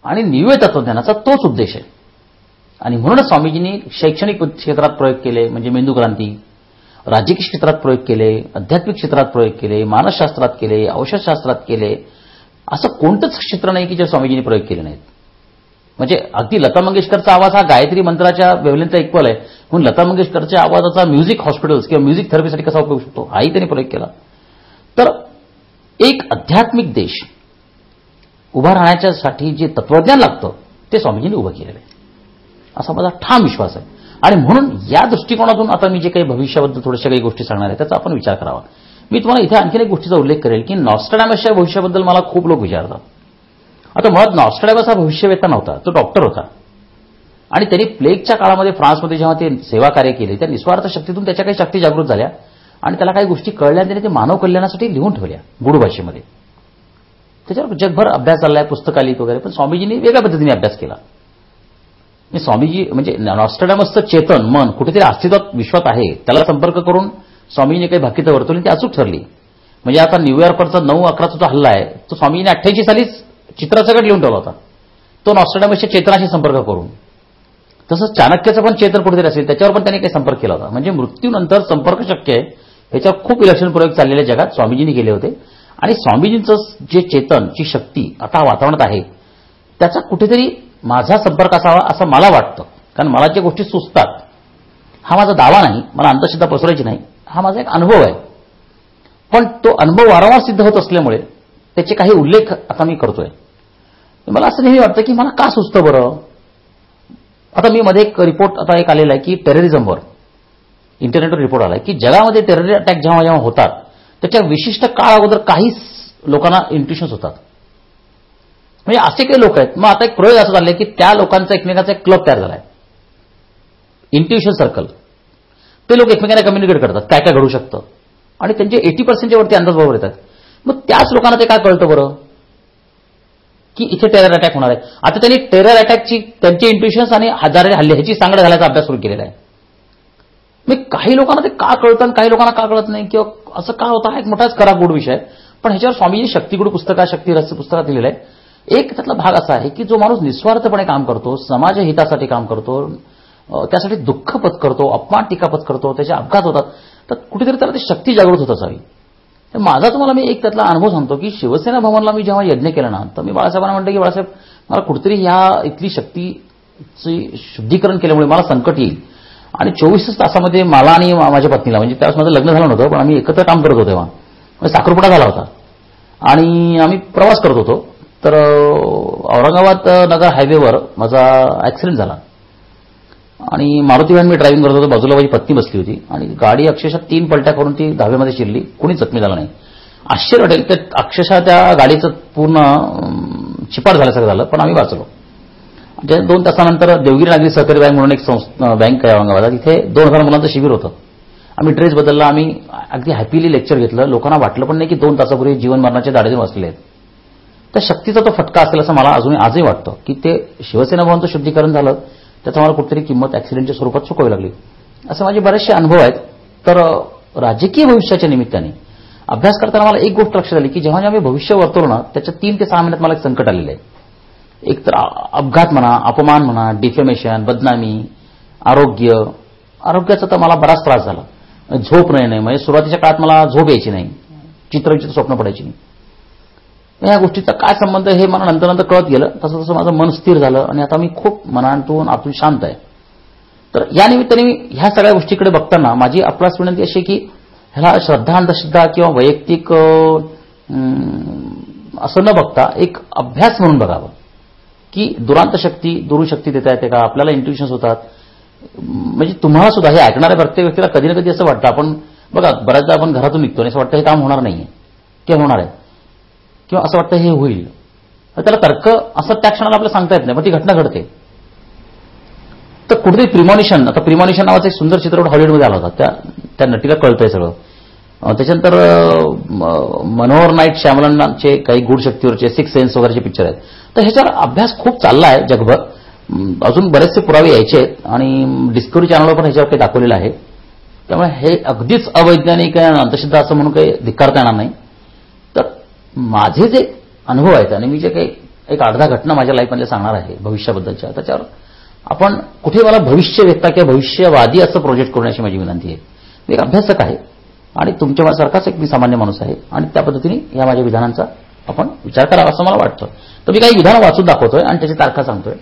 आणि निव्वळ तत्वज्ञानाचा तोच उद्देश आहे. आणि म्हणूनच स्वामीजींनी शैक्षणिक क्षेत्रात प्रयोग केले, म्हणजे मेंदूक्रांती, राजकीय क्षेत्रात प्रयोग केले, आध्यात्मिक क्षेत्रात प्रयोग केले, मानसशास्त्रात केले, औषधशास्त्रात केले. असं कोणतंच क्षेत्र नाही की जे स्वामीजींनी प्रयोग केले नाहीत. म्हणजे अगदी लता मंगेशकरचा आवाज हा गायत्री मंत्राच्या वेव्हलेंथचा इक्वल आहे, म्हणून लता मंगेशकरच्या आवाजाचा म्युझिक हॉस्पिटल्स किंवा म्युझिक थेरपीसाठी कसा उपयोग शकतो हाही त्यांनी प्रयोग केला. तर एक आध्यात्मिक देश उभा राहण्याच्यासाठी जे तत्वज्ञान लागतं ते स्वामीजींनी उभं केलेलं आहे, असा माझा ठाम विश्वास आहे. आणि म्हणून या दृष्टिकोनातून आता मी जे काही भविष्याबद्दल थोड्याशा काही गोष्टी सांगणार आहे त्याचा आपण विचार करावा. मी तुम्हाला इथे आणखीन एक गोष्टीचा उल्लेख करेल की नॉस्ट्रॅडॅमसच्या भविष्याबद्दल मला खूप लोक विचारतात. आता मुळात नॉस्ट्रॅडॅमस हा भविष्यवेत्ता नव्हता, तो डॉक्टर होता. आणि त्यांनी प्लेगच्या काळामध्ये फ्रान्समध्ये जेव्हा ते सेवा कार्य केले त्या निस्वार्थ शक्तीतून त्याच्या काही शक्ती जागृत झाल्या आणि त्याला काही गोष्टी कळल्या आणि त्याने ते मानव कल्याणासाठी लिहून ठेवल्या गूढ भाषेमध्ये. त्याच्यावर जगभर अभ्यास झालाय, पुस्तकाली वगैरे. पण स्वामीजींनी वेगळ्या पद्धतीने अभ्यास केला. स्वामीजी म्हणजे नॉस्ट्रॅडॅमसचं चेतन मन कुठेतरी अस्तित्वात विश्वात आहे त्याला संपर्क करून स्वामीजींनी काही भाकितं वर्तवली, ती अचूक ठरली. म्हणजे आता न्यूयॉर्कचा 9/11चा जो हल्ला आहे तो स्वामीजींनी 88 सालीच चित्रासकट लिहून ठेवला होता, तो नॉस्ट्रॅडॅमसच्या चेतनाशी संपर्क करून. तसंच चाणक्याचं पण चेतन कुठेतरी असेल त्याच्यावर पण त्यांनी काही संपर्क केला होता. म्हणजे मृत्यूनंतर संपर्क शक्य आहे ह्याच्यावर खूप विलक्षण प्रयोग चाललेल्या जगात स्वामीजींनी केले होते. आणि स्वामीजींचं जे चेतनची शक्ती आता वातावरणात आहे त्याचा कुठेतरी माझा संपर्क असावा असं मला वाटतं. कारण मला ज्या गोष्टी सुचतात, हा माझा दावा नाही, मला अंधश्रद्धा पसरायची नाही, हा माझा एक अनुभव आहे. पण तो अनुभव वारंवार सिद्ध होत असल्यामुळे त्याचे काही उल्लेख आता मी करतोय. मला असं नेहमी वाटतं की मला का सुचतं बरं. आता मी मध्ये एक रिपोर्ट आता एक आलेला आहे की टेररिझमवर इंटरनेटवर रिपोर्ट आला की जगामध्ये टेरर अटॅक जेव्हा जेव्हा होतात त्याच्या विशिष्ट काळ अगोदर काही लोकांना इंट्युशन्स होतात. म्हणजे असे काही लोक आहेत. मग आता एक प्रयोग असा झाला की त्या लोकांचा एकमेकांचा एक क्लब तयार झालाय, इंट्युशन सर्कल. ते लोक एकमेकांना कम्युनिकेट करतात काय काय घडू शकतं आणि त्यांचे 80% वरती अंदाज बरोबर येतात. मग त्याच लोकांना ते काय कळतं बरं की इथे टेरर अटॅक होणार आहे. आता त्यांनी टेरर अटॅकची त्यांचे इंट्युशन्स आणि हजारे हल्ले ह्याची सांगड घालायचा अभ्यास सुरू केलेला आहे. मग काही लोकांना ते का कळतं आणि काही लोकांना का कळत नाही किंवा असं का होतं हा एक मोठाच खरा गूढ विषय आहे. पण ह्याच्यावर स्वामीजी शक्तिगुढ पुस्तकात शक्ती रहस्य पुस्तकात लिहिलेलं आहे. एक त्यातला भाग असा आहे की जो माणूस निस्वार्थपणे काम करतो, समाज हितासाठी काम करतो, त्यासाठी दुःख पत्करतो, अपमान टीका पत्करतो, त्याचे अपघात होतात, तर कुठेतरी त्याला ती शक्ती जागृत होत असावी. माझा तुम्हाला मी एक त्यातला अनुभव सांगतो की शिवसेना भवनला मी जेव्हा यज्ञ केला ना तर मी बाळासाहेबांना म्हटलं की बाळासाहेब मला कुठेतरी ह्या इथली शक्तीची शुद्धीकरण केल्यामुळे मला संकट येईल. आणि 24 तासामध्ये मला आणि माझ्या पत्नीला, म्हणजे त्यावेळेस माझं लग्न झालं नव्हतं पण आम्ही एकत्र काम करत होतो तेव्हा, साखरपुडा झाला होता आणि आम्ही प्रवास करत होतो. तर औरंगाबाद नगर हायवेवर माझा ऍक्सिडेंट झाला आणि मारुती व्हॅन मी ड्रायव्हिंग करत होतो, बाजूला माझी पत्नी बसली होती आणि गाडी अक्षरशः 3 पलट्या करून ती धाब्यामध्ये शिरली. कोणीच जखमी झालं नाही. आश्चर्य वाटेल तर अक्षरशः त्या गाडीचं पूर्ण चिपाट झाल्यासारखं झालं, पण आम्ही वाचलो. 2 तासानंतर देवगिरी नागरी सहकारी बँक म्हणून एक बँक आहे औरंगाबादात, तिथे 2000 मुलांचं शिबिर होतं. आम्ही ड्रेस बदलला, आम्ही अगदी हॅपीली लेक्चर घेतलं. लोकांना वाटलं पण नाही की 2 तासापूर्वी जीवन मरणाचे दाढे वाचले आहेत. त्या शक्तीचा तो फटका असेल असं मला आजही वाटतं की ते शिवसेना भवनचं शुद्धीकरण झालं त्याचा मला कुठेतरी किंमत ऍक्सिडेंटच्या स्वरूपात चुकवावी लागली. असे माझे बरेचसे अनुभव आहेत. तर राजकीय भविष्याच्या निमित्ताने अभ्यास करताना मला एक गोष्ट लक्षात आली की जेव्हा जेव्हा मी भविष्य वर्तवलं ना त्याच्या 3 ते 6 महिन्यात मला एक संकट आलेलं आहे. एक तर अपघात म्हणा, अपमान म्हणा, डिफेमेशन, बदनामी, आरोग्याचा तर मला बराच त्रास झाला. झोप नाही, म्हणजे सुरुवातीच्या काळात मला झोप यायची नाही, चित्रविचित्र स्वप्न पडायची नाही. या गोष्टीचा काय संबंध हे मला नंतर कळत गेलं. तसं तसं माझं मन स्थिर झालं आणि आता मी खूप मनातून आतून शांत आहे. तर या निमित्ताने मी ह्या सगळ्या गोष्टीकडे बघताना माझी आपल्यास विनंती अशी की ह्याला श्रद्धा अंधश्रद्धा किंवा वैयक्तिक असं न बघता एक अभ्यास म्हणून बघावं की दुरांत शक्ती दुरून शक्ती देता येते का, आपल्याला इंट्युशन्स होतात. म्हणजे तुम्हाला सुद्धा हे ऐकणाऱ्या प्रत्येक व्यक्तीला कधी ना कधी असं वाटतं, आपण बघा बऱ्याचदा आपण घरातून निघतो आणि असं वाटतं हे काम होणार नाहीये किंवा होणार आहे किंवा असं वाटतं हे होईल. त्याला तर्क असं त्या क्षणाला आपल्याला सांगता येत नाही, पण ती घटना घडते. तर कुठेतरी प्रिमॉनिशन, आता प्रिमॉनिशन नावाचा एक सुंदर चित्रपट हॉलिवूडमध्ये आला होता, त्या नटीला कळतंय सगळं. त्याच्यानंतर मनोहर नाईट श्यामलनाचे काही गूढ शक्तीवरचे 6 सेन्स वगैरेचे पिक्चर आहेत. तर ह्याच्यावर अभ्यास खूप चालला आहे जगभर. अजून बरेचसे पुरावे यायचे आहेत आणि डिस्कव्हरी चॅनलवर पण ह्याच्यावर काही दाखवलेलं आहे. त्यामुळे हे अगदीच अवैज्ञानिक आहे, अंधश्रद्धा असं म्हणून काही धिक्कारता येणार नाही. तर माझे जे अनुभव आहेत आणि मी जे काही एक 8-10 घटना माझ्या लाईफमधल्या सांगणार आहे भविष्याबद्दलच्या. त्याच्यावर आपण कुठे मला भविष्यवेत्ता किंवा भविष्यवादी असं प्रोजेक्ट करण्याची माझी विनंती आहे. मी एक अभ्यासक आहे आणि तुमच्यासारखाच एक मी सामान्य माणूस आहे आणि त्या पद्धतीने या माझ्या विधानांचा आपण विचार करावा असं मला वाटतं. तर मी काही विधानं वाचून दाखवतोय आणि त्याची तारखा सांगतोय.